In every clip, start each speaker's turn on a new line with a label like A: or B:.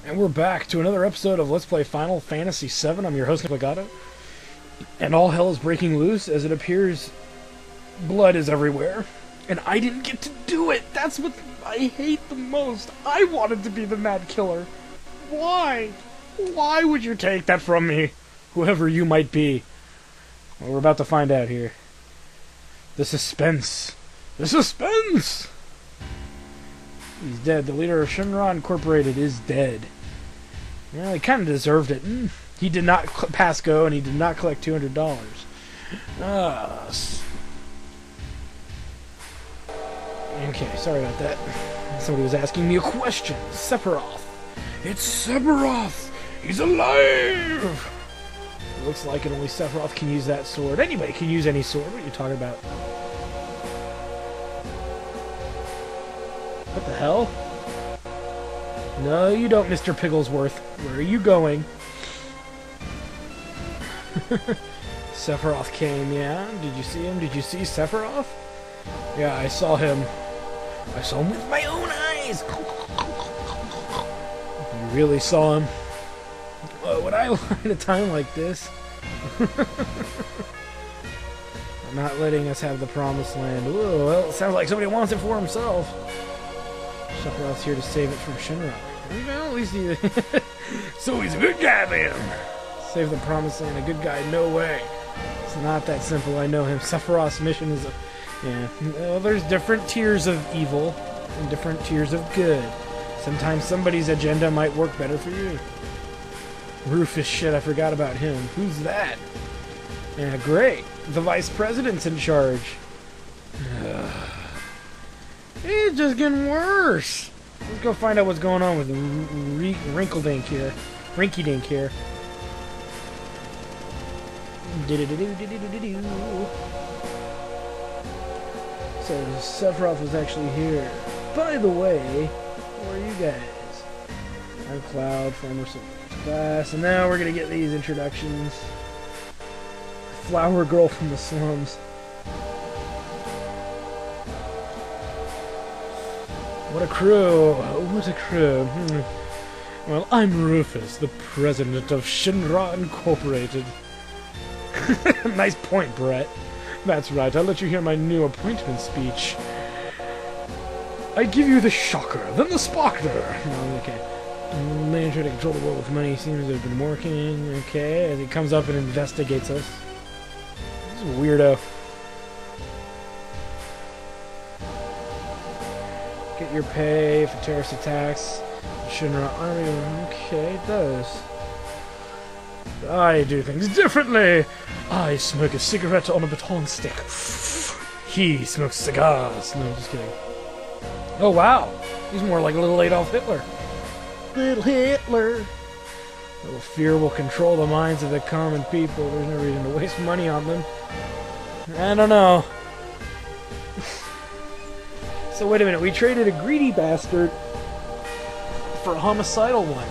A: And we're back to another episode of Let's Play Final Fantasy VII. I'm your host, Nicolagato. And all hell is breaking loose. As it appears, blood is everywhere. And I didn't get to do it! That's what I hate the most. I wanted to be the Mad Killer. Why? Why would you take that from me? Whoever you might be. Well, we're about to find out here. The suspense. The suspense! He's dead. The leader of Shinra Incorporated is dead. Yeah, he kind of deserved it. He did not pass go, and he did not collect $200. Okay, sorry about that. Somebody was asking me a question. Sephiroth. It's Sephiroth! He's alive! It looks like it only Sephiroth can use that sword. Anybody can use any sword. What are you talking about? What the hell? No, you don't, Mr. Pigglesworth. Where are you going? Sephiroth came, yeah? Did you see him? Did you see Sephiroth? Yeah, I saw him. I saw him with my own eyes! You really saw him? Would I lie at a time like this? I'm not letting us have the promised land. Ooh, well, it sounds like somebody wants it for himself. Sephiroth's here to save it from Shinra. Well, at least he... So he's a good guy, then! Save the promised land, a good guy? No way. It's not that simple, I know him. Sephiroth's mission is a... Yeah, well, there's different tiers of evil and different tiers of good. Sometimes somebody's agenda might work better for you. Rufus, shit, I forgot about him. Who's that? Yeah, great. The vice president's in charge. It's just getting worse. Let's go find out what's going on with Wrinkledink here. Rinky-dink here. So Sephiroth was actually here. By the way, where are you guys? I'm Cloud, former class, and now we're gonna get these introductions. Flower girl from the slums. What a crew! What a crew! Well, I'm Rufus, the president of Shinra Incorporated. Nice point, Brett. That's right, I'll let you hear my new appointment speech. I give you the shocker, then the sparkler. Oh, okay. Man trying to control the world with money seems to have been working. Okay, as he comes up and investigates us. This is a weirdo. Get your pay for terrorist attacks. Shinra Army. Okay, it does. I do things differently. I smoke a cigarette on a baton stick. He smokes cigars. No, just kidding. Oh, wow. He's more like a little Adolf Hitler. Little Hitler. A little fear will control the minds of the common people. There's no reason to waste money on them. I don't know. So wait a minute, we traded a greedy bastard for a homicidal one.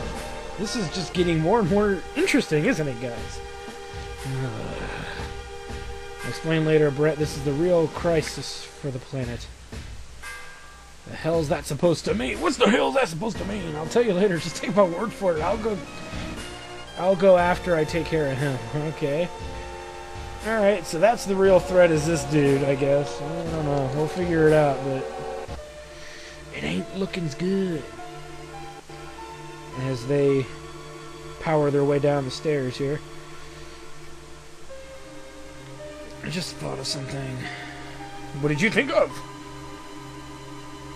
A: This is just getting more and more interesting, isn't it, guys? I'll explain later, Brett. This is the real crisis for the planet. The hell's that supposed to mean? What's the hell's that supposed to mean? I'll tell you later. Just take my word for it. I'll go after I take care of him. Okay. Alright, so that's the real threat is this dude, I guess. I don't know. We'll figure it out, but... It ain't looking good. As they power their way down the stairs here. I just thought of something. What did you think of?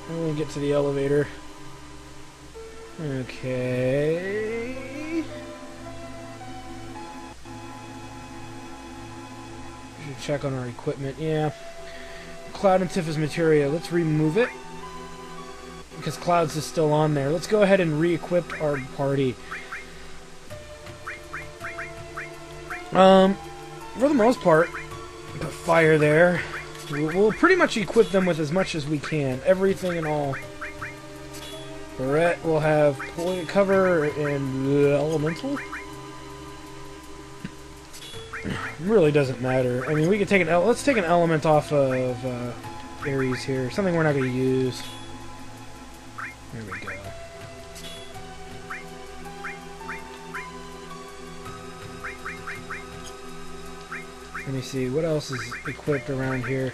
A: I'm gonna get to the elevator. Okay. Should check on our equipment. Yeah. Cloud and Tifa's materia. Let's remove it. Because Cloud's is still on there. Let's go ahead and re-equip our party. For the most part, put fire there. We'll pretty much equip them with as much as we can. Everything and all. Barrett will have cover and elemental. Really doesn't matter. I mean, we could take an let's take an element off of Ares here. Something we're not going to use. There we go. Let me see, what else is equipped around here?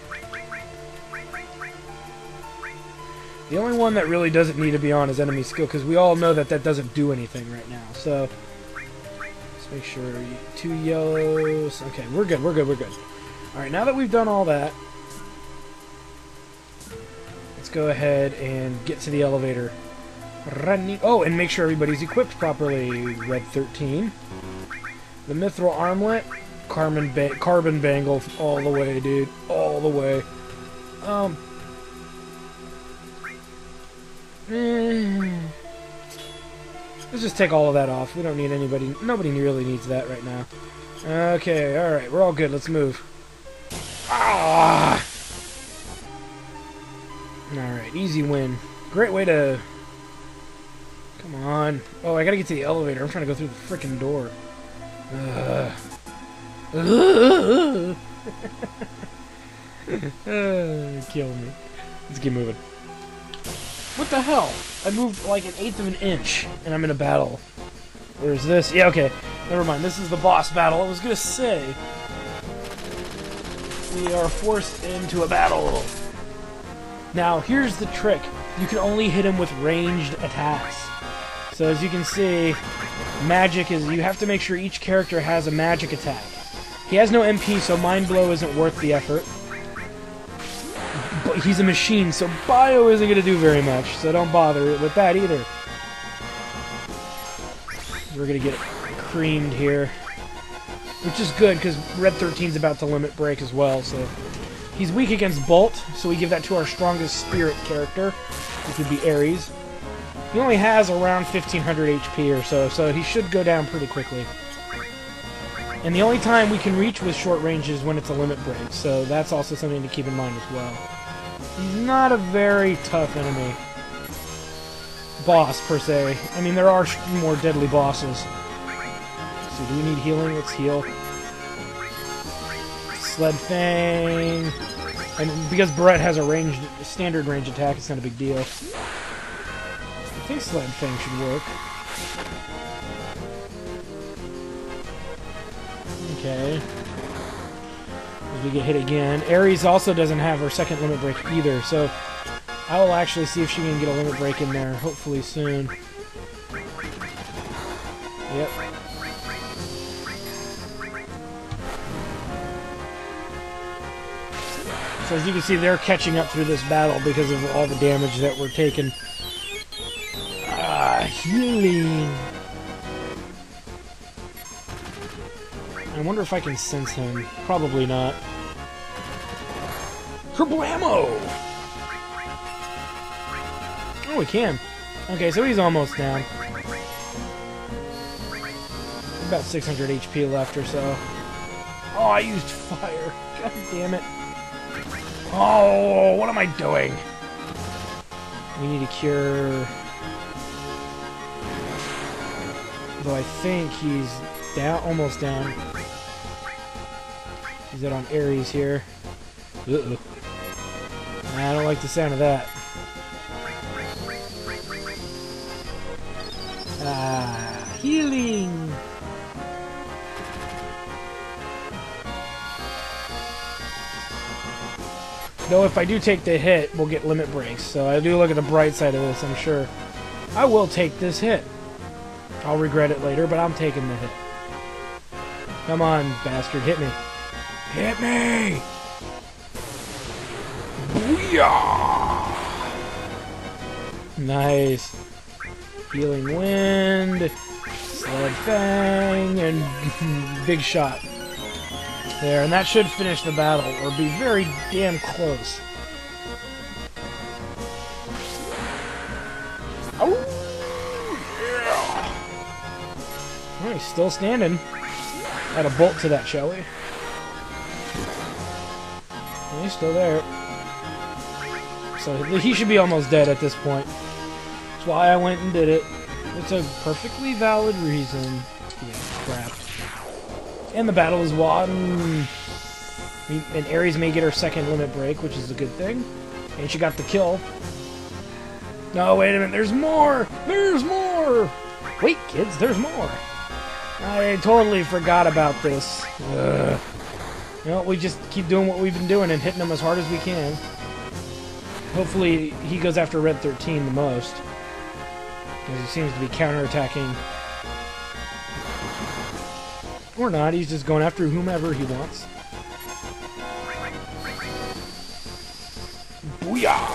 A: The only one that really doesn't need to be on is enemy skill, because we all know that that doesn't do anything right now. So, let's make sure. 2 yellows. Okay, we're good, we're good, we're good. Alright, now that we've done all that, let's go ahead and get to the elevator. Running. Oh, and make sure everybody's equipped properly. Red 13. The mithril armlet. Carbon bangle all the way, dude. All the way. Let's just take all of that off. We don't need anybody. Nobody really needs that right now. Okay, alright. We're all good. Let's move. Ah! Alright, easy win. Great way to... Come on. Oh, I gotta get to the elevator. I'm trying to go through the frickin' door. Kill me. Let's keep moving. What the hell? I moved like 1/8 of an inch, and I'm in a battle. Where's this? Yeah, okay. Never mind. This is the boss battle. I was gonna say... We are forced into a battle. Now, here's the trick. You can only hit him with ranged attacks. So as you can see, magic is... You have to make sure each character has a magic attack. He has no MP, so Mind Blow isn't worth the effort. But he's a machine, so Bio isn't going to do very much, so don't bother with that either. We're going to get creamed here. Which is good, because Red 13's about to limit break as well, so... He's weak against Bolt, so we give that to our strongest spirit character, which would be Ares. He only has around 1500 HP or so he should go down pretty quickly. And the only time we can reach with short range is when it's a limit break, so that's also something to keep in mind as well. He's not a very tough enemy. Boss, per se. I mean, there are more deadly bosses. So, do we need healing? Let's heal. Sled Fang. And because Brett has a standard range attack, it's not a big deal. I think Sled Fang should work. Okay. As we get hit again. Ares also doesn't have her second limit break either, so I will actually see if she can get a limit break in there, hopefully soon. Yep. So as you can see, they're catching up through this battle because of all the damage that we're taking. Healing. I wonder if I can sense him. Probably not. Kerblamo! Oh, we can. Okay, so he's almost down. About 600 HP left or so. Oh, I used fire. God damn it. Oh, what am I doing? We need a cure. Though I think he's down, almost down. He's out on Ares here. Uh-oh. I don't like the sound of that. Healing! Though if I do take the hit, we'll get limit breaks. So I do look at the bright side of this, I'm sure. I will take this hit. I'll regret it later, but I'm taking the hit. Come on, bastard, hit me. Hit me! Booyah! Nice. Healing Wind, Sled Fang, and Big Shot. There, and that should finish the battle, or be very damn close. Oh! Oh, he's still standing. Add a bolt to that, shall we? Oh, he's still there. So he should be almost dead at this point. That's why I went and did it. It's a perfectly valid reason. Yeah, crap. And the battle is won. And Ares may get her second limit break, which is a good thing. And she got the kill. No, wait a minute. There's more! There's more! Wait, kids, there's more. I totally forgot about this. Ugh. Well, we just keep doing what we've been doing and hitting him as hard as we can. Hopefully he goes after Red 13 the most, because he seems to be counterattacking. Or not, he's just going after whomever he wants. Booyah!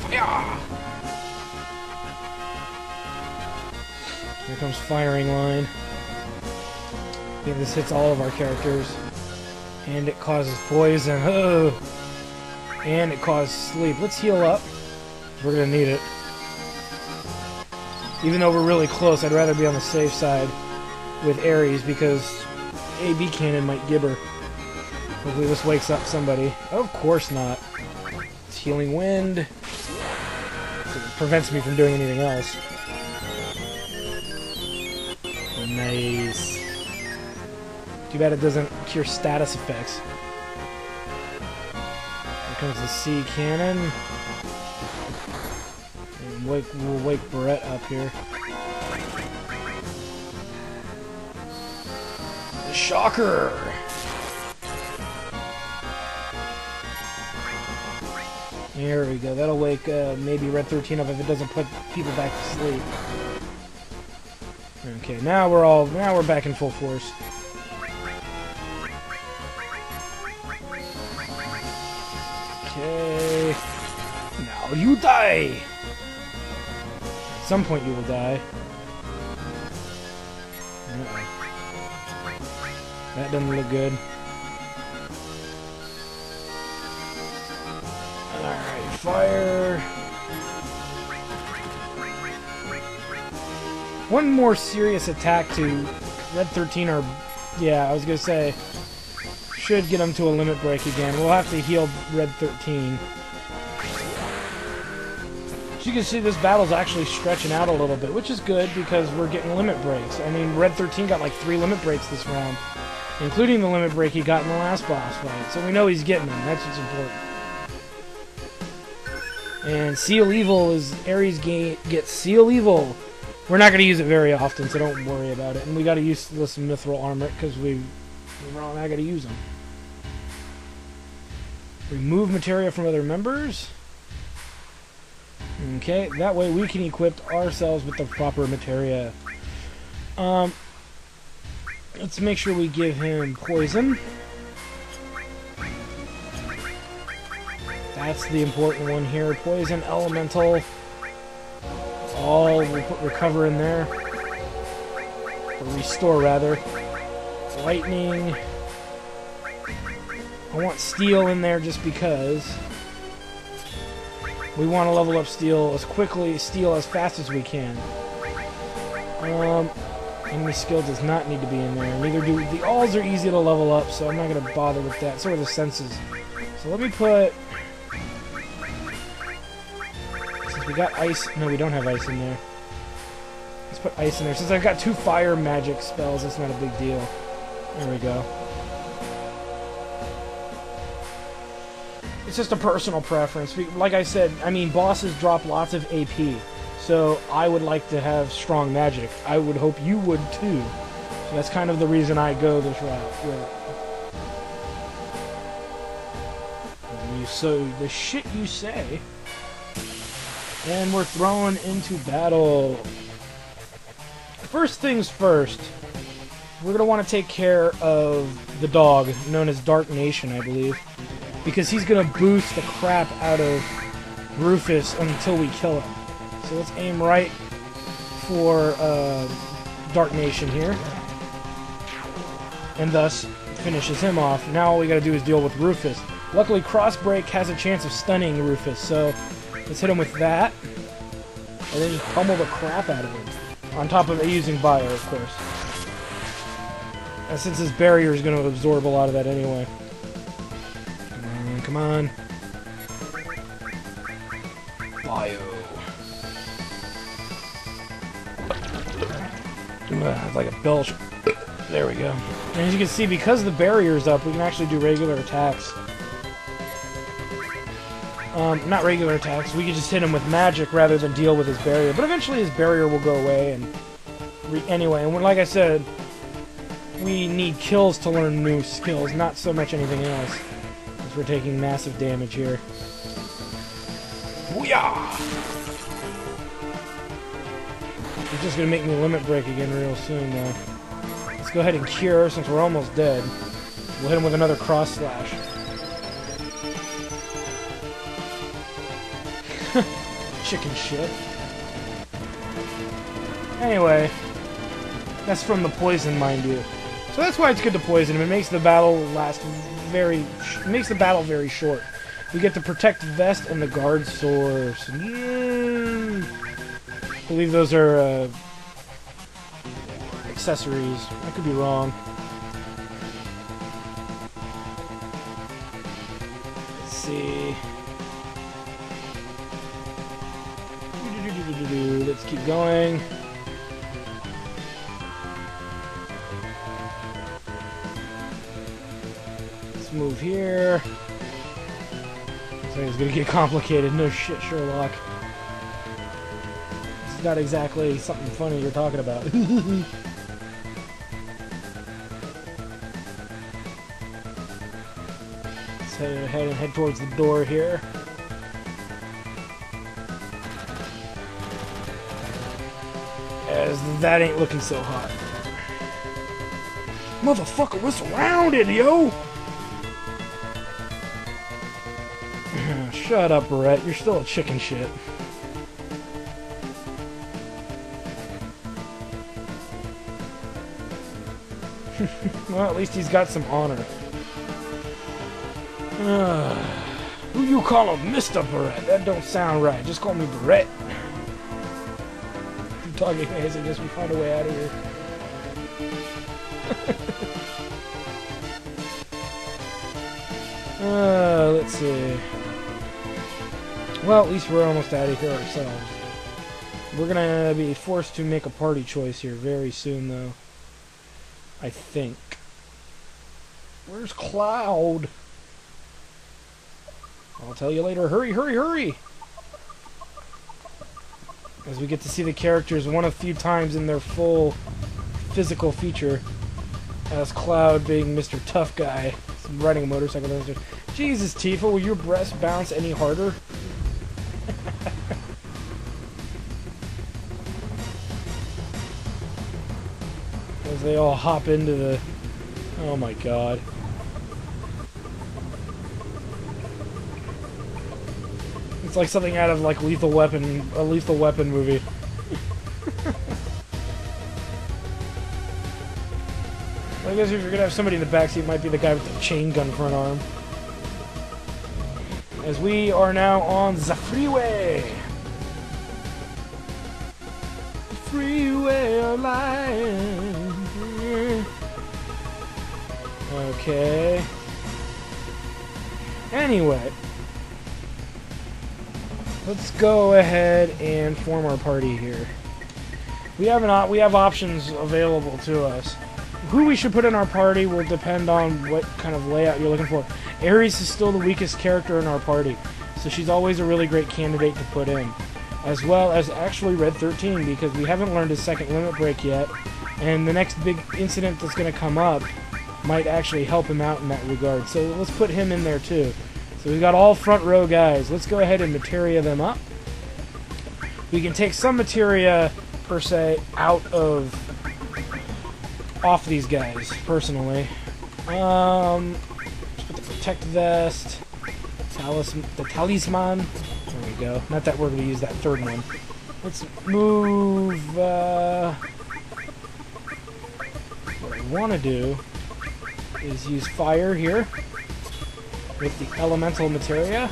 A: Yeah! Here comes firing line. I think this hits all of our characters. And it causes poison. Oh! And it causes sleep. Let's heal up. We're gonna need it. Even though we're really close, I'd rather be on the safe side with Ares because AB cannon might gibber. Hopefully this wakes up somebody. Of course not. It's healing wind. It prevents me from doing anything else. Nice. Too bad it doesn't cure status effects. Here comes the C cannon. And we'll wake Barrett up here. The shocker! There we go. That'll wake maybe Red 13 up if it doesn't put people back to sleep. Okay, now we're back in full force. Okay. Now you die! At some point you will die. That doesn't look good. Alright, fire. One more serious attack to Red 13 or... Yeah, I was gonna say... Should get him to a limit break again. We'll have to heal Red 13. As you can see, this battle's actually stretching out a little bit, which is good because we're getting limit breaks. I mean, Red 13 got like 3 limit breaks this round, including the limit break he got in the last boss fight. So we know he's getting them. That's what's important. And Seal Evil is... Ares gets Seal Evil. We're not going to use it very often, so don't worry about it. And we got to use this Mithril Armor because we're not going to use them. Remove materia from other members. Okay, that way we can equip ourselves with the proper materia. Let's make sure we give him poison. That's the important one here. Poison, elemental. We'll put recover in there. Or restore, rather. Lightning. I want steel in there just because. We want to level up steel as fast as we can. Enemy skill does not need to be in there. Neither do the alls are easy to level up, so I'm not going to bother with that. So are the senses. So let me put... Since we got ice... No, we don't have ice in there. Let's put ice in there. Since I've got 2 fire magic spells, that's not a big deal. There we go. It's just a personal preference. Like I said, I mean, bosses drop lots of AP, so I would like to have strong magic. I would hope you would too. So that's kind of the reason I go this route with it. So the shit you say. And we're thrown into battle. First things first, we're going to want to take care of the dog, known as Dark Nation, I believe. Because he's going to boost the crap out of Rufus until we kill him. So let's aim right for Dark Nation here. And thus finishes him off. Now all we got to do is deal with Rufus. Luckily, Crossbreak has a chance of stunning Rufus, so let's hit him with that. And then just pummel the crap out of him. On top of it using Bio, of course. And since his barrier is going to absorb a lot of that anyway. Come on. Bio. It's like a belch. There we go. And as you can see, because the barrier's up, we can actually do regular attacks. Not regular attacks. We can just hit him with magic rather than deal with his barrier. But eventually his barrier will go away and anyway. And like I said, we need kills to learn new skills, not so much anything else. Because we're taking massive damage here. Booyah! It's just gonna make me limit break again real soon, though. Let's go ahead and cure, since we're almost dead. We'll hit him with another cross slash. Chicken shit. Anyway, that's from the poison, mind you. So that's why it's good to poison him. It makes the battle very short. We get the protect vest and the guard source. I believe those are accessories. I could be wrong. Let's see. Let's keep going. Let's move here. Looks like it's gonna get complicated. No shit, Sherlock. This is not exactly something funny you're talking about. Let's head towards the door here. As that ain't looking so hot. Motherfucker, we're surrounded, yo! Shut up, Barrett. You're still a chicken shit. Well, at least he's got some honor. Who you call him Mr. Barrett? That don't sound right. Just call me Barrett. Talking as I guess we find a way out of here. Let's see. Well, at least we're almost out of here ourselves. We're gonna be forced to make a party choice here very soon, though. I think. Where's Cloud? I'll tell you later. Hurry, hurry, hurry! As we get to see the characters one of few times in their full physical feature. As Cloud being Mr. Tough Guy, riding a motorcycle. Jesus, Tifa, will your breast bounce any harder? As they all hop into the... Oh my god. It's like something out of like a Lethal Weapon movie. Well, I guess if you're gonna have somebody in the backseat, it might be the guy with the chain gun front arm. As we are now on the freeway. The freeway of life. Okay. Anyway. Let's go ahead and form our party here. We have options available to us. Who we should put in our party will depend on what kind of layout you're looking for. Ares is still the weakest character in our party, so she's always a really great candidate to put in. As well as actually Red 13, because we haven't learned his second limit break yet, and the next big incident that's going to come up might actually help him out in that regard. So let's put him in there too. So we've got all front row guys. Let's go ahead and materia them up. We can take some materia, per se, off these guys, personally. Let's put the protect vest, the talisman. There we go. Not that we're going to use that third one. Let's move, what I want to do is use fire here with the elemental materia.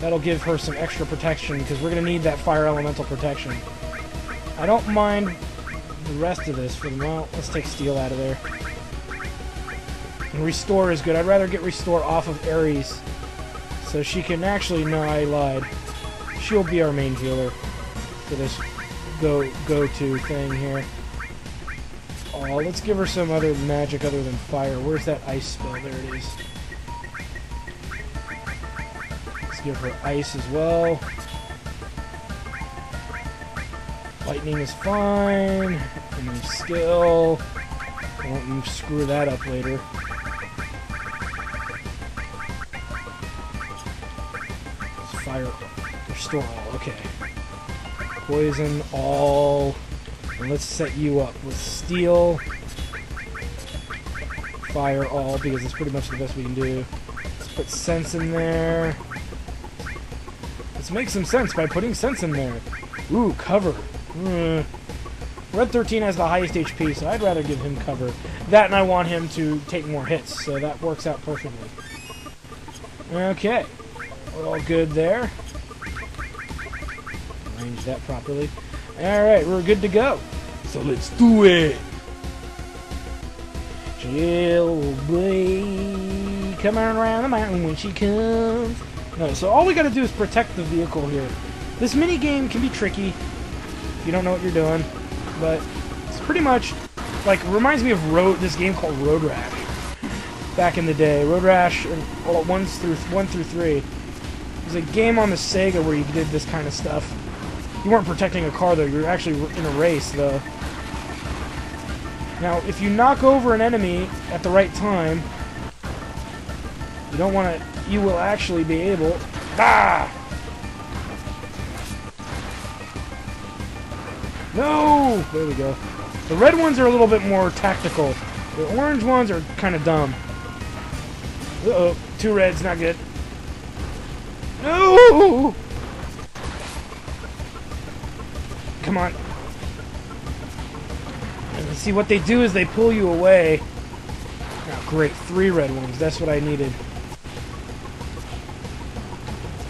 A: That'll give her some extra protection, because we're going to need that fire elemental protection. I don't mind the rest of this for the moment. Let's take steel out of there. And restore is good. I'd rather get restore off of Ares, so she can actually... No, I lied. She'll be our main healer for this go-to thing here. Oh, let's give her some other magic other than fire. Where's that ice spell? There it is. Let's give her ice as well. Lightning is fine. And then skill. Won't screw that up later. Fire. Restore all. Okay. Poison all. And let's set you up with steel. Fire all, because it's pretty much the best we can do. Let's put sense in there. Let's make some sense by putting sense in there. Ooh, cover. Red 13 has the highest HP, so I'd rather give him cover. That, and I want him to take more hits, so that works out perfectly. Okay. We're all good there. Arrange that properly. Alright, we're good to go. So let's do it! She'll be coming around the mountain when she comes. No, so all we gotta do is protect the vehicle here. This mini game can be tricky if you don't know what you're doing, but it's pretty much like, reminds me of this game called Road Rash. Back in the day, Road Rash 1 through 3. It was a game on the Sega where you did this kind of stuff. You weren't protecting a car though, you were actually in a race though. Now, if you knock over an enemy at the right time, you will actually be able... Ah! No! There we go. The red ones are a little bit more tactical. The orange ones are kind of dumb. Uh-oh. 2 reds, not good. No! Come on. And see, what they do is they pull you away. Oh, great. 3 red ones. That's what I needed.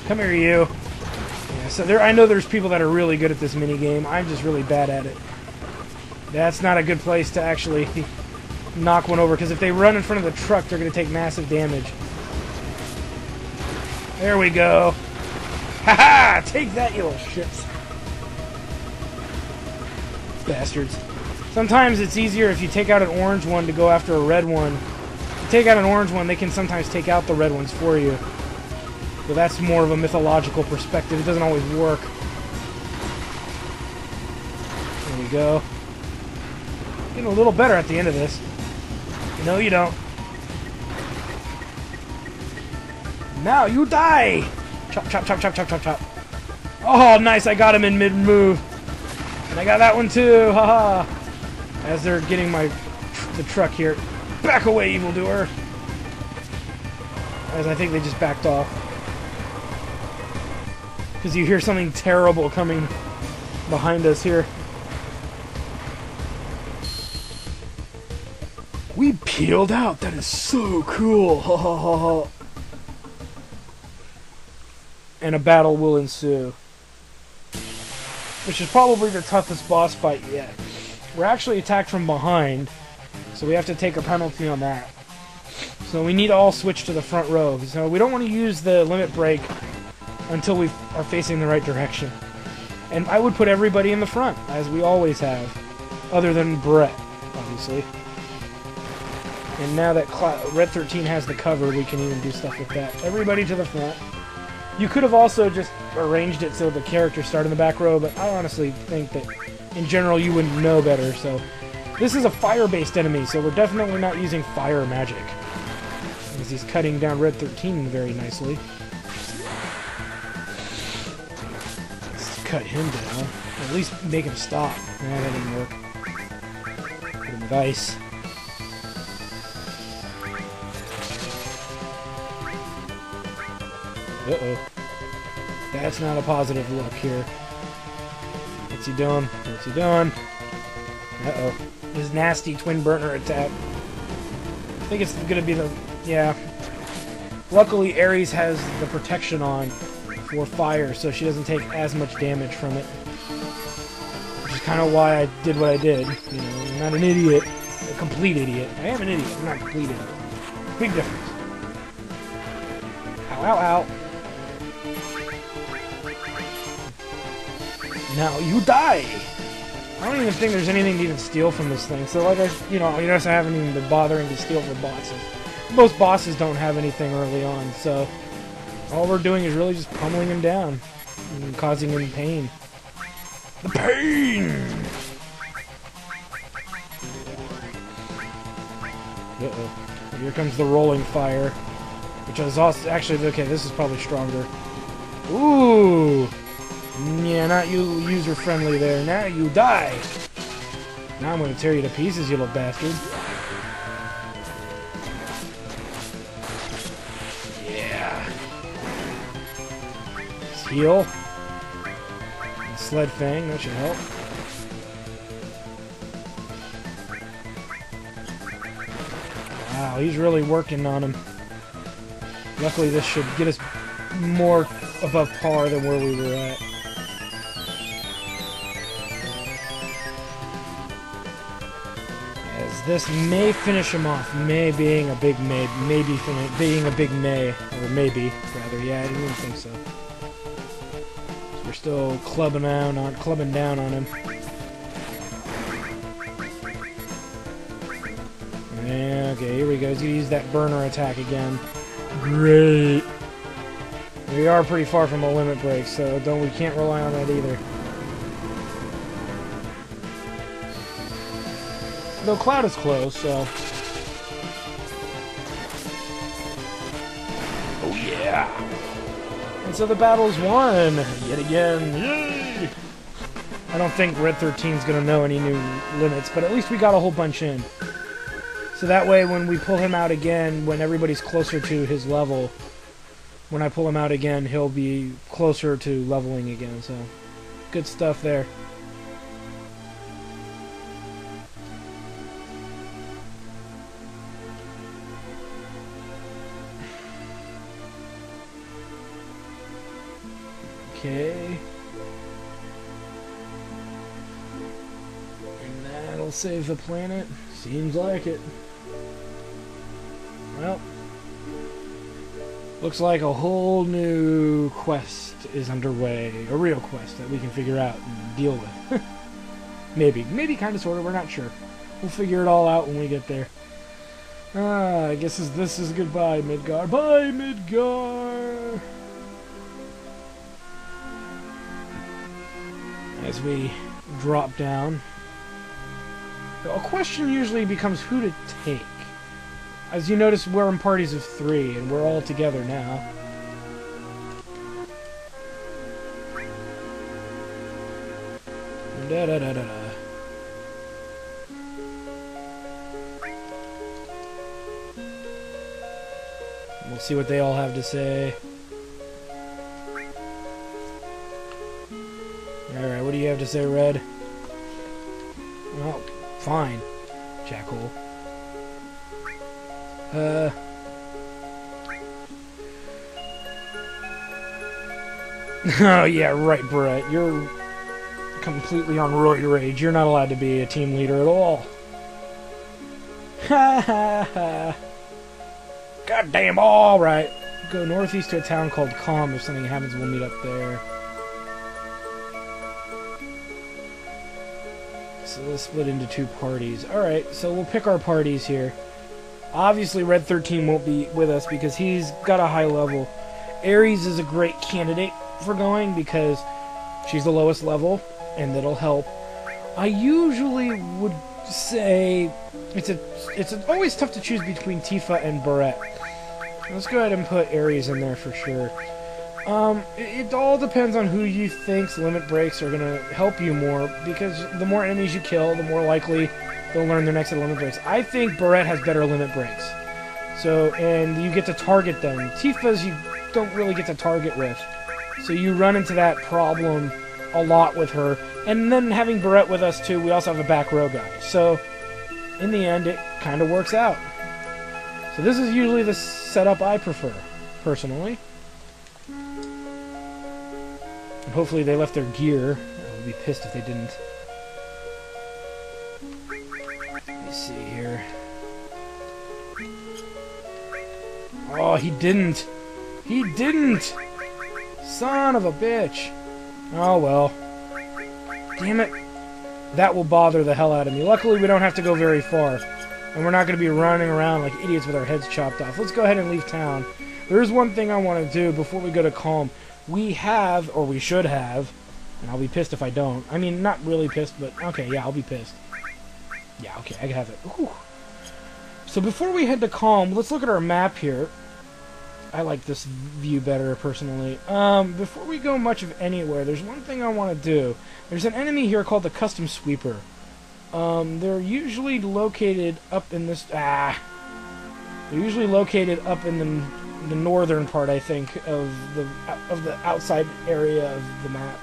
A: Come here, you. Yeah, so I know there's people that are really good at this minigame. I'm just really bad at it. That's not a good place to actually knock one over, because if they run in front of the truck, they're going to take massive damage. There we go. Ha-ha! Take that, you little shits. Bastards. Sometimes it's easier if you take out an orange one to go after a red one. If you take out an orange one, they can sometimes take out the red ones for you. But that's more of a mythological perspective. It doesn't always work. There we go. Getting a little better at the end of this. No, you don't. Now you die! Chop, chop, chop, chop, chop, chop, chop. Oh, nice! I got him in mid-move. And I got that one too, haha! As they're getting the truck here. Back away, evildoer! As I think they just backed off. Because you hear something terrible coming behind us here. We peeled out! That is so cool! Ha ha ha ha! And a battle will ensue. Which is probably the toughest boss fight yet. We're actually attacked from behind, so we have to take a penalty on that. So we need to all switch to the front row. So we don't want to use the limit break until we are facing the right direction. And I would put everybody in the front, as we always have. Other than Brett, obviously. And now that Red 13 has the cover, we can even do stuff with that. Everybody to the front. You could have also just arranged it so the characters start in the back row, but I honestly think that in general you wouldn't know better, so... This is a fire-based enemy, so we're definitely not using fire magic. Because he's cutting down Red 13 very nicely. Let's cut him down. Or at least make him stop. Nah, that didn't work. Put him with ice. Uh-oh. That's not a positive look here. What's he doing? What's he doing? Uh-oh. His nasty twin burner attack. I think it's gonna be the... yeah. Luckily, Ares has the protection on for fire, so she doesn't take as much damage from it. Which is kind of why I did what I did. You know, I'm not an idiot. A complete idiot. I am an idiot. I'm not a complete idiot. Big difference. Ow, ow, ow. Now you die! I don't even think there's anything to even steal from this thing. So like I notice I haven't even been bothering to steal for bosses. Most bosses don't have anything early on, so all we're doing is really just pummeling him down and causing him pain. The pain! Uh-oh. Here comes the rolling fire. Which is also... Actually, okay, this is probably stronger. Ooh! Yeah, not you user-friendly there. Now you die! Now I'm gonna tear you to pieces, you little bastard. Yeah. Let's heal. And Sled Fang, that should help. Wow, he's really working on him. Luckily, this should get us more above par than where we were at. As this may finish him off. May being a big may. Maybe being a big may. Or maybe, rather. Yeah, I didn't even think so. So we're still clubbing down on him. Okay, here we go. He's gonna use that burner attack again. Great. We are pretty far from a limit break, so we can't rely on that either. Though Cloud is close, so... Oh yeah! And so the battle's won! Yet again! Yay! I don't think Red 13's gonna know any new limits, but at least we got a whole bunch in. So that way, when we pull him out again, when everybody's closer to his level, when I pull him out again, he'll be closer to leveling again, so... Good stuff there. Okay. And that'll save the planet. Seems like it. Well, looks like a whole new quest is underway. A real quest that we can figure out and deal with. Maybe kind of, sort of, we're not sure. We'll figure it all out when we get there. I guess this is goodbye, Midgar. Bye, Midgar! As we drop down. A question usually becomes who to take. As you notice, we're in parties of 3, and we're all together now. Da-da-da-da-da. We'll see what they all have to say. Alright, what do you have to say, Red? Well, fine, Jackhole. Oh, yeah, right, Brett. You're completely on roid rage. You're not allowed to be a team leader at all. Ha ha ha. Goddamn, alright. Go northeast to a town called Calm. If something happens, we'll meet up there. So let's split into 2 parties. Alright, so we'll pick our parties here. Obviously, Red 13 won't be with us because he's got a high level. Ares is a great candidate for going because she's the lowest level, and that'll help. I usually would say it's always tough to choose between Tifa and Barrett. Let's go ahead and put Ares in there for sure. It all depends on who you think's limit breaks are going to help you more, because the more enemies you kill, the more likely they'll learn their next set of limit breaks. I think Barrett has better limit breaks. So, and you get to target them. Tifa's you don't really get to target with. So you run into that problem a lot with her. And then having Barrett with us too, we also have a back row guy. So, in the end, it kind of works out. So this is usually the setup I prefer, personally. And hopefully they left their gear. I would be pissed if they didn't. Let me see here. Oh, he didn't! He didn't! Son of a bitch! Oh well. Damn it. That will bother the hell out of me. Luckily, we don't have to go very far. And we're not going to be running around like idiots with our heads chopped off. Let's go ahead and leave town. There is one thing I want to do before we go to Calm. We have, or we should have, And I'll be pissed if I don't. I mean, not really pissed, but okay, yeah, I'll be pissed. Yeah, okay, I can have it. Whew. So before we head to Calm, let's look at our map here. I like this view better, personally. Before we go much of anywhere, there's one thing I want to do. There's an enemy here called the Custom Sweeper. They're usually located up in this... They're usually located up in the northern part, I think, of the outside area of the map.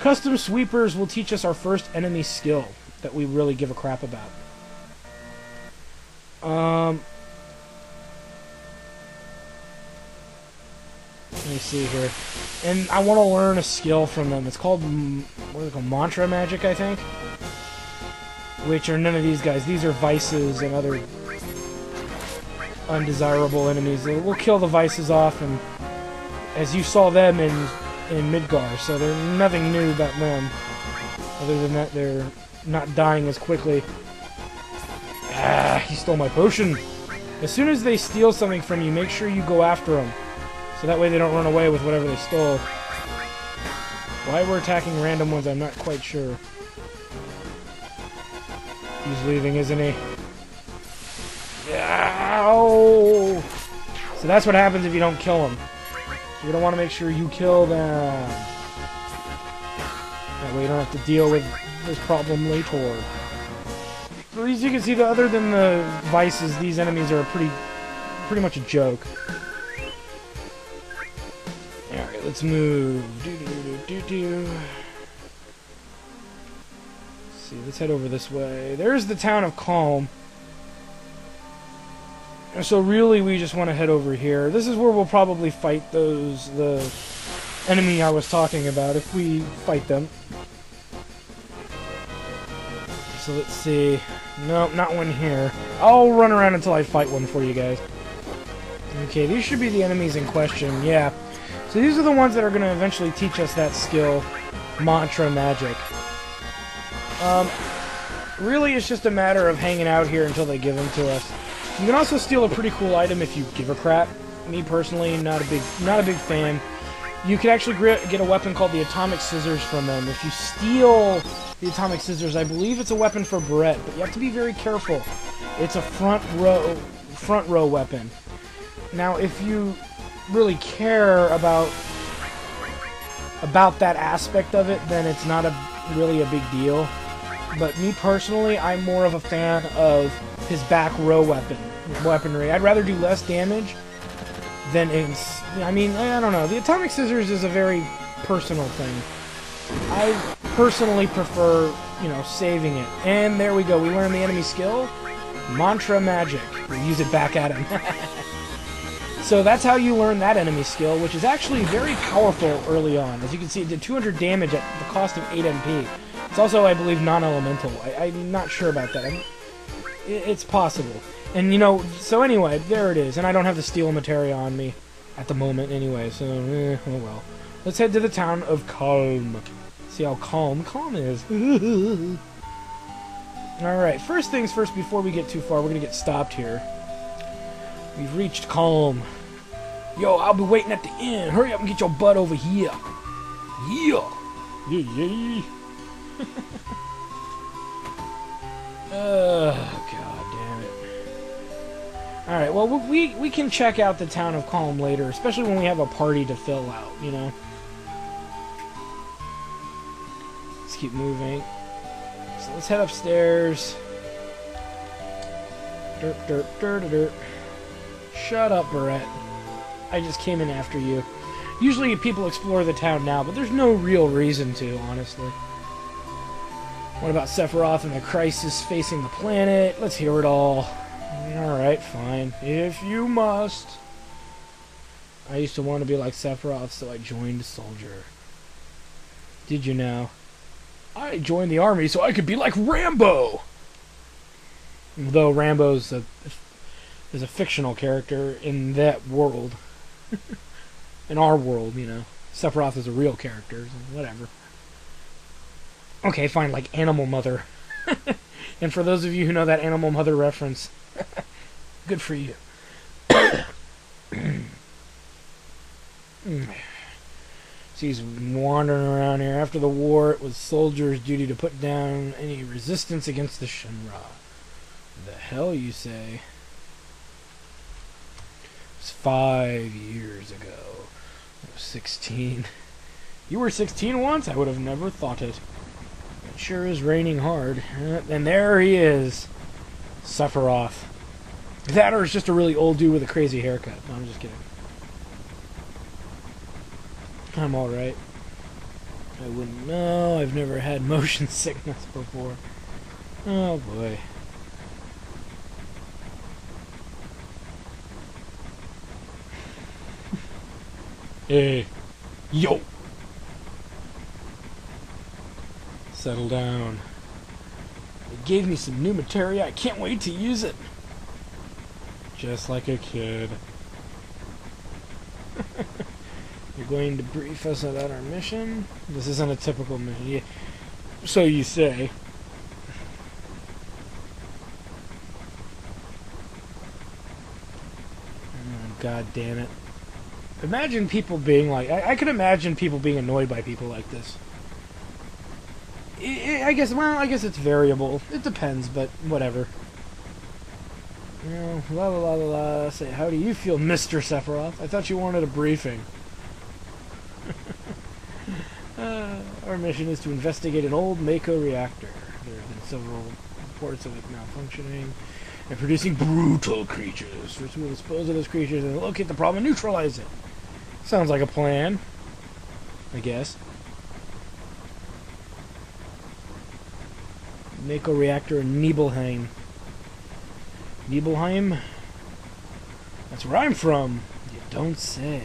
A: Custom Sweepers will teach us our first enemy skill that we really give a crap about. Let me see here. And I want to learn a skill from them. It's called, what is it called? Mantra Magic, I think? Which are none of these guys. These are Vices and other undesirable enemies. We'll kill the Vices off, and as you saw them in Midgar, so there's nothing new about them. Other than that, they're not dying as quickly. Ah, he stole my potion. As soon as they steal something from you, make sure you go after them. So that way they don't run away with whatever they stole. Why we're attacking random ones, I'm not quite sure. He's leaving, isn't he? Ow! So that's what happens if you don't kill them. You're going to want to make sure you kill them. That way you don't have to deal with this problem later. At least you can see that other than the Vices, these enemies are pretty much a joke. Alright, let's move. Let's see, let's head over this way. There's the town of Calm. So really, we just want to head over here. This is where we'll probably fight the enemy I was talking about, if we fight them. So let's see. No, not one here. I'll run around until I fight one for you guys. Okay, these should be the enemies in question, yeah. So these are the ones that are going to eventually teach us that skill, Mantra Magic. Really, it's just a matter of hanging out here until they give them to us. You can also steal a pretty cool item if you give a crap. Me personally, not a big fan. You can actually get a weapon called the Atomic Scissors from them. If you steal the Atomic Scissors, I believe it's a weapon for Brett, but you have to be very careful. It's a front row weapon. Now, if you really care about that aspect of it, then it's not really a big deal. But me personally, I'm more of a fan of his back row weaponry. I'd rather do less damage than I don't know. The Atomic Scissors is a very personal thing. I personally prefer, saving it. And there we go. We learned the enemy skill, Mantra Magic. We use it back at him. So that's how you learn that enemy skill, which is actually very powerful early on. As you can see, it did 200 damage at the cost of 8 MP. It's also, I believe, non-elemental. I'm not sure about that. It's possible. And, so anyway, there it is. And I don't have the steel materia on me at the moment anyway, so, oh well. Let's head to the town of Calm. See how calm is. Alright, first things first, before we get too far, we're going to get stopped here. We've reached Calm. Yo, I'll be waiting at the inn. Hurry up and get your butt over here. Yeah. Yeah. God damn it. Alright, well, we can check out the town of Calm later, especially when we have a party to fill out, Let's keep moving. So let's head upstairs. Dirt. Shut up, Barrett. I just came in after you. Usually people explore the town now, but there's no real reason to, honestly. What about Sephiroth and the crisis facing the planet? Let's hear it all. Alright, fine. If you must. I used to want to be like Sephiroth, so I joined a soldier. Did you know? I joined the army so I could be like Rambo! Though Rambo's is a fictional character in that world. In our world, Sephiroth is a real character, so whatever. Okay, fine, like Animal Mother. And for those of you who know that Animal Mother reference, good for you. So He's wandering around here. After the war, it was soldiers' duty to put down any resistance against the Shinra. The hell, you say? It was 5 years ago. I was 16. You were 16 once? I would have never thought it. It sure is raining hard. And there he is. Sephiroth. That or it's just a really old dude with a crazy haircut. No, I'm just kidding. I'm alright. I wouldn't know. I've never had motion sickness before. Oh boy. Hey. Yo! Settle down. It gave me some new materia. I can't wait to use it. Just like a kid. You're going to brief us about our mission? This isn't a typical mission. Yeah. So you say. Oh, God damn it. Imagine people being like... I can imagine people being annoyed by people like this. I guess it's variable. It depends, but whatever. You know, la la la la la. Say, how do you feel, Mr. Sephiroth? I thought you wanted a briefing. Our mission is to investigate an old Mako reactor. There have been several reports of it malfunctioning and producing brutal creatures. First, we'll dispose of those creatures and locate the problem and neutralize it. Sounds like a plan, I guess. Mako reactor in Nibelheim. Nibelheim? That's where I'm from. You don't say.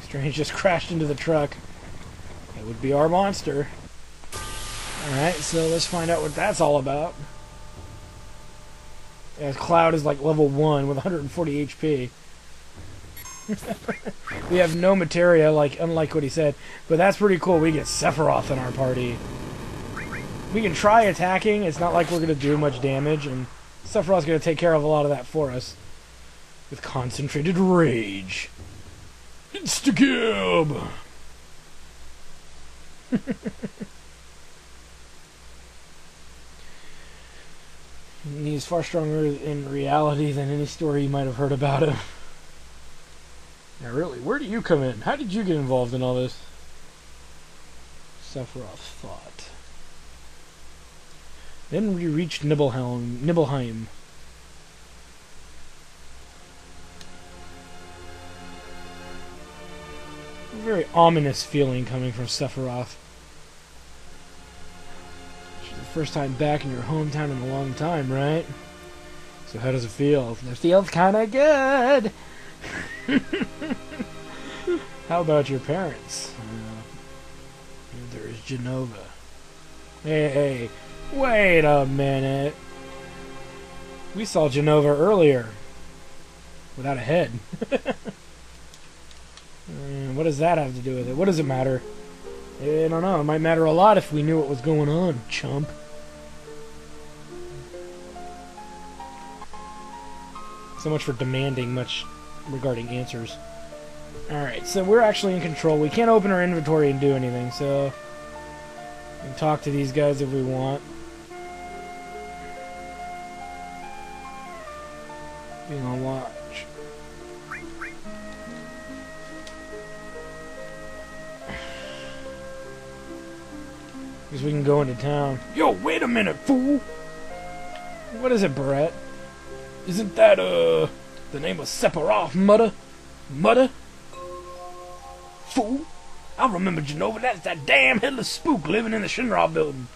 A: Strange just crashed into the truck. That would be our monster. Alright, so let's find out what that's all about. Yeah, Cloud is like level 1 with 140 HP. We have no materia, unlike what he said. But that's pretty cool. We get Sephiroth in our party. We can try attacking. It's not like we're going to do much damage. And Sephiroth's going to take care of a lot of that for us. With concentrated rage. Insta-kill! He's far stronger in reality than any story you might have heard about him. Now really, where do you come in? How did you get involved in all this? Sephiroth thought. Then we reached Nibelheim. A very ominous feeling coming from Sephiroth. It's the first time back in your hometown in a long time, right? So how does it feel? It feels kinda good! How about your parents? There's Jenova. Hey, wait a minute. We saw Jenova earlier. Without a head. What does that have to do with it? What does it matter? I don't know. It might matter a lot if we knew what was going on, chump. So much for demanding much regarding answers. Alright, so we're actually in control. We can't open our inventory and do anything, so we can talk to these guys if we want. Being on watch. Because we can go into town. Yo, wait a minute, fool! What is it, Brett? Isn't that, the name of Sephiroth, Mudder? Mudder? Fool! I remember Jenova. That's that damn headless spook living in the Shinra building.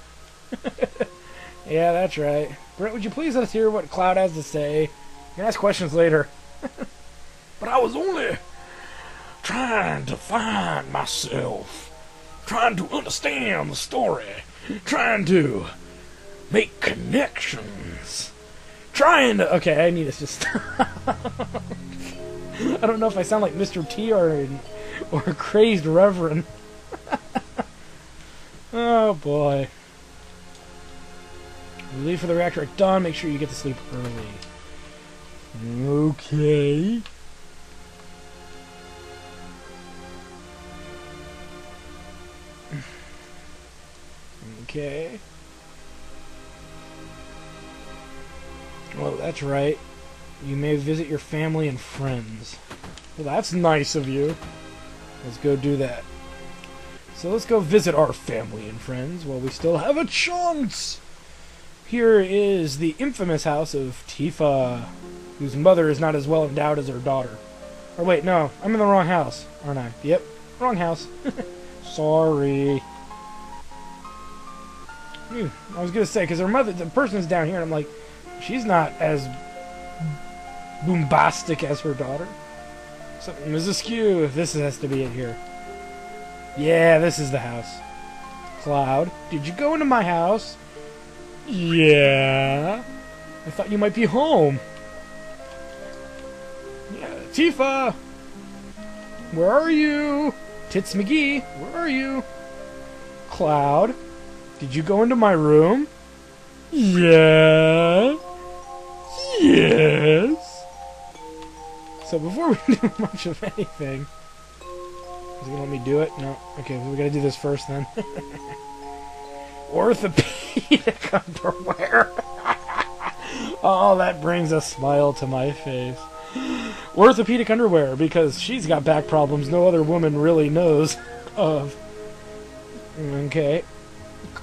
A: Yeah, that's right. Brett, would you please let us hear what Cloud has to say? You can ask questions later. But I was only trying to find myself. Trying to understand the story. Trying to make connections. Trying to... Okay, I need to just stop. I don't know if I sound like Mr. T or a crazed reverend. Oh, boy. We leave for the reactor at dawn. Make sure you get to sleep early. Okay. Okay. Oh, that's right. You may visit your family and friends. Well, that's nice of you. Let's go do that. So let's go visit our family and friends while we still have a chance. Here is the infamous house of Tifa, whose mother is not as well endowed as her daughter. Or wait, no, I'm in the wrong house, aren't I? Yep, wrong house. Sorry. I was gonna say, because her mother, the person's down here, and I'm like, she's not as bombastic as her daughter. Something is askew. This has to be it here. Yeah, this is the house. Cloud, did you go into my house? Yeah. I thought you might be home. Yeah, Tifa! Where are you? Tits McGee, where are you? Cloud, did you go into my room? Yeah. Yes. So before we do much of anything... Is he gonna let me do it? No. Okay, so we gotta do this first then. Orthopedic underwear. Oh, that brings a smile to my face. Orthopedic underwear, because she's got back problems no other woman really knows of. Okay.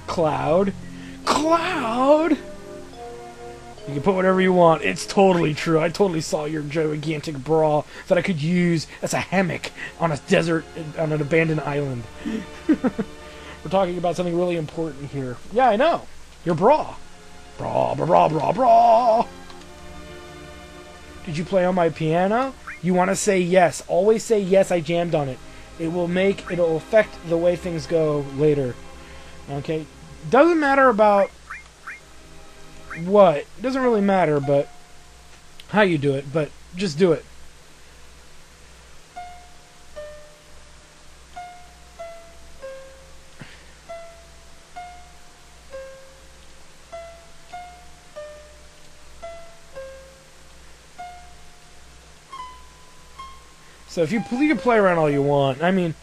A: Cloud. Cloud! You can put whatever you want. It's totally true. I totally saw your gigantic bra that I could use as a hammock on a desert, on an abandoned island. We're talking about something really important here. Yeah, I know. Your bra. Bra, bra, bra, bra, bra. Did you play on my piano? You want to say yes. Always say yes, I jammed on it. It'll affect the way things go later. Okay? Doesn't matter about what. It doesn't really matter, but how you do it, but just do it. So if you can play around all you want. I mean,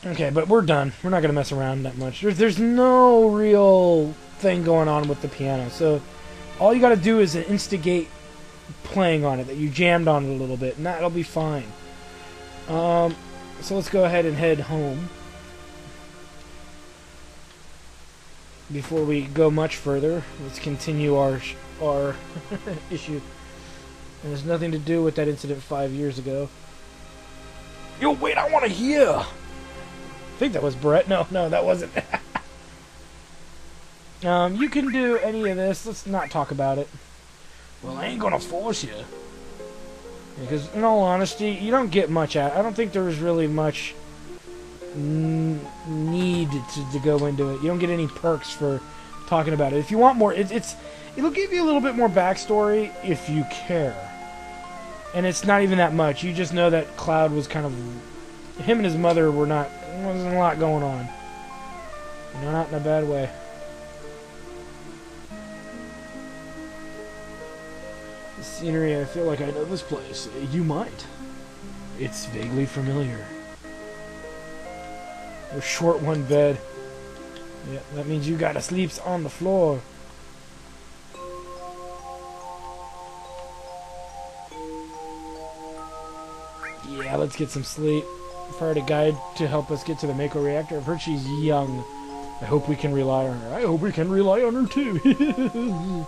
A: okay, but we're done. We're not gonna mess around that much. There's no real thing going on with the piano. So all you got to do is instigate playing on it, that you jammed on it a little bit, and that'll be fine. So let's go ahead and head home. Before we go much further, let's continue our issue. And it's nothing to do with that incident 5 years ago. Yo, wait, I want to hear! I think that was Brett. No, that wasn't. You can do any of this. Let's not talk about it. Well, I ain't gonna force you. Because, in all honesty, you don't get much out. I don't think there's really much need to go into it. You don't get any perks for talking about it. If you want more, it'll give you a little bit more backstory if you care. And it's not even that much. You just know that Cloud was kind of... Him and his mother wasn't a lot going on. You know, not in a bad way. The scenery, I feel like I know this place. You might. It's vaguely familiar. A short one bed. Yeah, that means you gotta sleep on the floor. Yeah, let's get some sleep. Fired a guide to help us get to the Mako reactor. I've heard she's young. I hope we can rely on her. I hope we can rely on her too.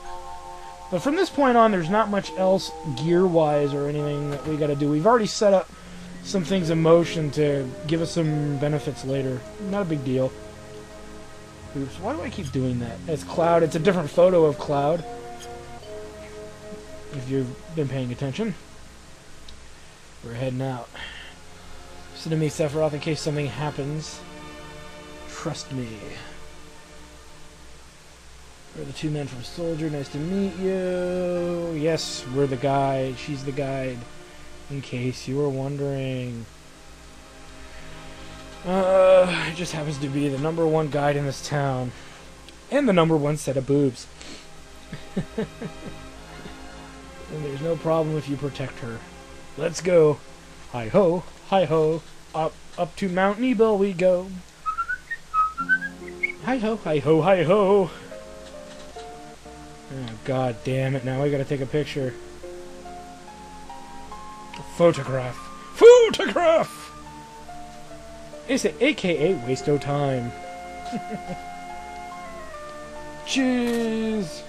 A: But from this point on, there's not much else gear-wise or anything that we gotta do. We've already set up some things in motion to give us some benefits later. Not a big deal. Oops, why do I keep doing that? It's Cloud. It's a different photo of Cloud. If you've been paying attention. We're heading out. Listen to me, Sephiroth, in case something happens. Trust me. We're the two men from Soldier. Nice to meet you. Yes, we're the guide. She's the guide. In case you were wondering. It just happens to be the #1 guide in this town. And the #1 set of boobs. And there's no problem if you protect her. Let's go. Hi-ho, hi-ho. Up to Mount Nebo we go. Hi-ho, hi-ho, hi-ho. Oh, god damn it. Now I gotta take a picture. Photograph. Photograph! It's a AKA waste of time. Cheers!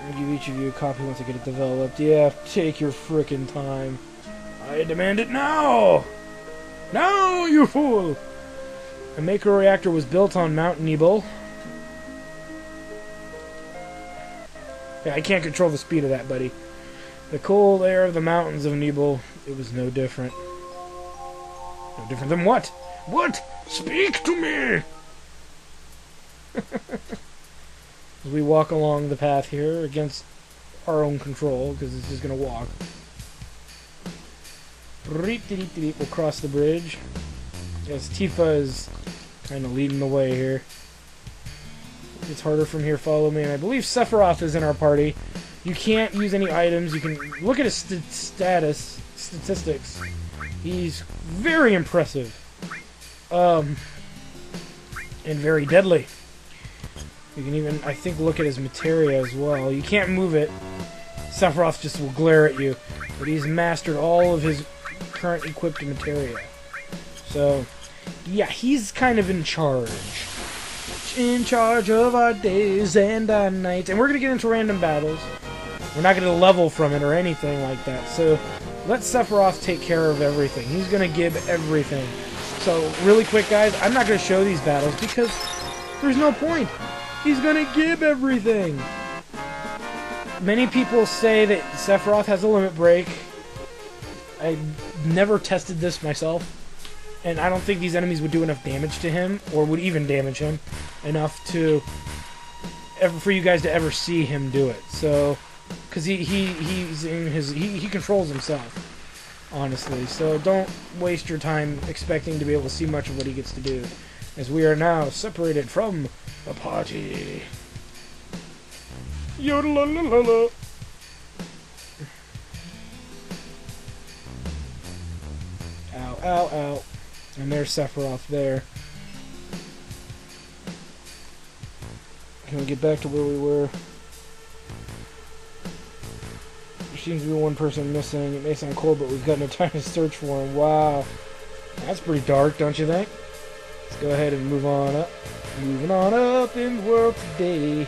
A: I'll give each of you a copy once I get it developed. Yeah, take your frickin' time. I demand it now! Now, you fool! A macro reactor was built on Mount Nebo. Yeah, I can't control the speed of that, buddy. The cold air of the mountains of Nebo, it was no different. No different than what? What? Speak to me! As we walk along the path here against our own control, because it's just going to walk. We'll cross the bridge. Yes, Tifa is kind of leading the way here. It's harder from here, follow me. And I believe Sephiroth is in our party. You can't use any items. You can look at his statistics. He's very impressive. And very deadly. You can even, I think, look at his materia as well. You can't move it. Sephiroth just will glare at you. But he's mastered all of his current equipped materia. So, yeah, he's kind of in charge. In charge of our days and our nights. And we're going to get into random battles. We're not going to level from it or anything like that. So, let Sephiroth take care of everything. He's going to give everything. So, really quick, guys, I'm not going to show these battles because there's no point. He's going to give everything. Many people say that Sephiroth has a limit break. I never tested this myself. And I don't think these enemies would do enough damage to him, or would even damage him enough to for you guys to ever see him do it. So, because he's in his he controls himself, honestly. So don't waste your time expecting to be able to see much of what he gets to do, as we are now separated from the party. Yodelalala. Ow, ow, ow. And there's Sephiroth there. Can we get back to where we were? There seems to be one person missing. It may sound cold, but we've got no time to search for him. Wow. That's pretty dark, don't you think? Let's go ahead and move on up. Moving on up in the world today.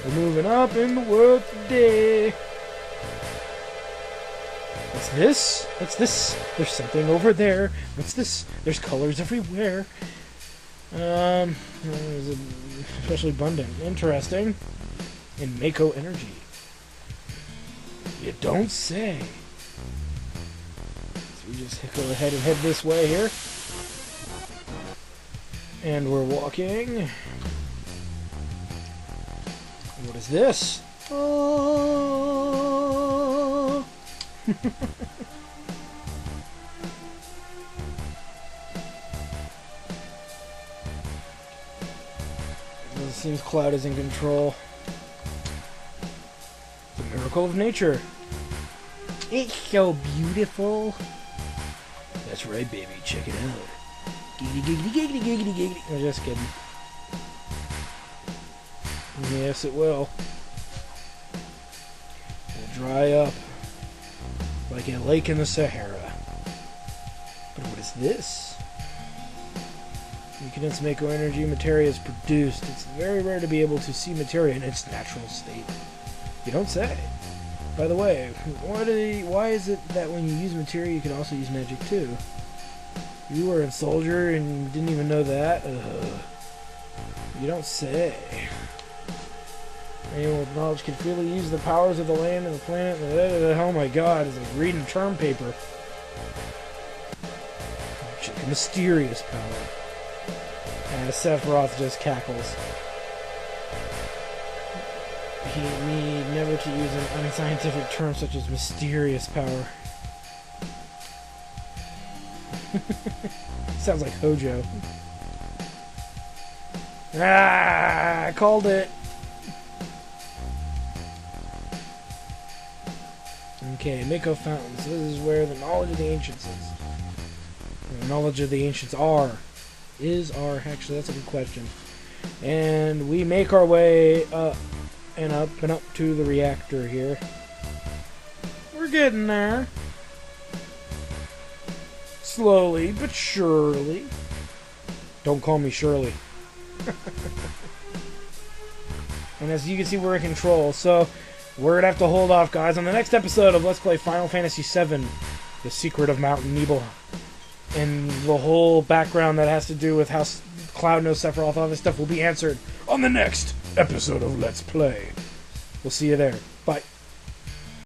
A: We're moving up in the world today. What's this? What's this? There's something over there. What's this? There's colors everywhere. Especially abundant. Interesting. And Mako energy. You don't say. So we just go ahead and head this way here. And we're walking. What is this? Oh. It seems Cloud is in control. The miracle of nature. It's so beautiful. That's right, baby. Check it out. Giggity, giggity, giggity, giggity, giggity. I'm just kidding. Yes, it will. It'll dry up like a lake in the Sahara. But what is this? When condensed Mako energy materia is produced. It's very rare to be able to see materia in its natural state. You don't say. By the way, why is it that when you use materia you can also use magic too? You were a soldier and didn't even know that? You don't say. Anyone with knowledge can freely use the powers of the land and the planet. Oh my god, it's like reading term paper. Check a mysterious power. And Sephiroth just cackles. He need never to use an unscientific term such as mysterious power. Sounds like Hojo. Ah, I called it. Okay, Mako Fountains. This is where the knowledge of the ancients is. The knowledge of the ancients are. Actually, that's a good question. And we make our way up and up to the reactor here. We're getting there. Slowly but surely. Don't call me Shirley. And as you can see, we're in control. So we're going to have to hold off, guys. On the next episode of Let's Play Final Fantasy VII, The Secret of Mount Nibel. And the whole background that has to do with how Cloud knows Sephiroth, all this stuff will be answered on the next episode of Let's Play. We'll see you there. Bye.